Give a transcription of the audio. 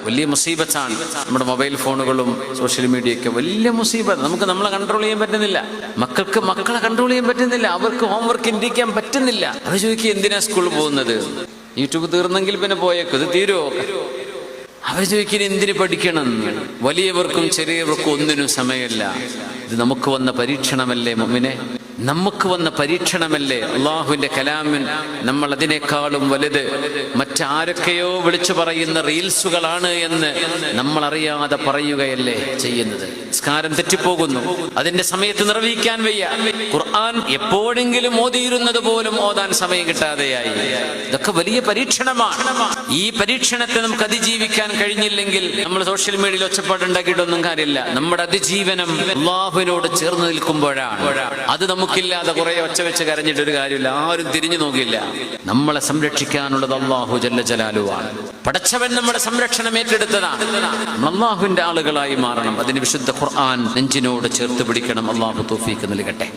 വലിയ മുസീബത്താണ്. നമ്മുടെ മൊബൈൽ ഫോണുകളും സോഷ്യൽ മീഡിയയൊക്കെ വലിയ മുസീബത്ത്. നമുക്ക് നമ്മളെ കൺട്രോൾ ചെയ്യാൻ പറ്റുന്നില്ല, മക്കൾക്ക് മക്കളെ കൺട്രോൾ ചെയ്യാൻ പറ്റുന്നില്ല, അവർക്ക് ഹോംവർക്ക് ഇരിക്കാൻ പറ്റുന്നില്ല. അവർ ചോദിക്കുക എന്തിനാ സ്കൂളിൽ പോകുന്നത്? യൂട്യൂബ് തീർന്നെങ്കിൽ പിന്നെ പോയേക്കും, ഇത് തീരുമോ? അവർ ചോദിക്കുന്നത് എന്തിന് പഠിക്കണം? വലിയവർക്കും ചെറിയവർക്കും ഒന്നിനും സമയമില്ല. ഇത് നമുക്ക് വന്ന പരീക്ഷണമല്ലേ മുഅ്മിനെ? നമുക്ക് വന്ന പരീക്ഷണമല്ലേ? അള്ളാഹുവിന്റെ കലാമിൻ നമ്മൾ അതിനേക്കാളും വലുത് മറ്റാരൊക്കെയോ വിളിച്ചു പറയുന്ന റീൽസുകളാണ് എന്ന് നമ്മൾ അറിയാതെ പറയുകയല്ലേ ചെയ്യുന്നത്. നിസ്കാരം തെറ്റിപ്പോകുന്നു, അതിന്റെ സമയത്ത് നിർവഹിക്കാൻ വയ്യ. ഖുർആൻ എപ്പോഴെങ്കിലും ഓതിയിരുന്നത് പോലും ഓതാൻ സമയം കിട്ടാതെയായി. ഇതൊക്കെ വലിയ പരീക്ഷണമാണ്. ഈ പരീക്ഷണത്തെ നമുക്ക് അതിജീവിക്കാൻ കഴിഞ്ഞില്ലെങ്കിൽ നമ്മൾ സോഷ്യൽ മീഡിയയിൽ ഒച്ചപ്പാടുണ്ടാക്കിയിട്ടൊന്നും കാര്യമില്ല. നമ്മുടെ അതിജീവനം അള്ളാഹുവിനോട് ചേർന്ന് നിൽക്കുമ്പോഴാണ്. അത് നമുക്കില്ലാതെ കുറെ ഒച്ച വെച്ച് കരഞ്ഞിട്ടൊരു കാര്യമില്ല, ആരും തിരിഞ്ഞു നോക്കില്ല. നമ്മളെ സംരക്ഷിക്കാനുള്ളത് അല്ലാഹു ജല്ല ജലാലുവാണ്. പടച്ചവൻ നമ്മുടെ സംരക്ഷണം ഏറ്റെടുത്തതാണ്. അല്ലാഹുവിന്റെ ആളുകളായി മാറണം. അതിന് വിശുദ്ധ ഖുർആൻ നെഞ്ചിനോട് ചേർത്ത് പിടിക്കണം. അല്ലാഹു തൗഫീഖ് നൽകട്ടെ.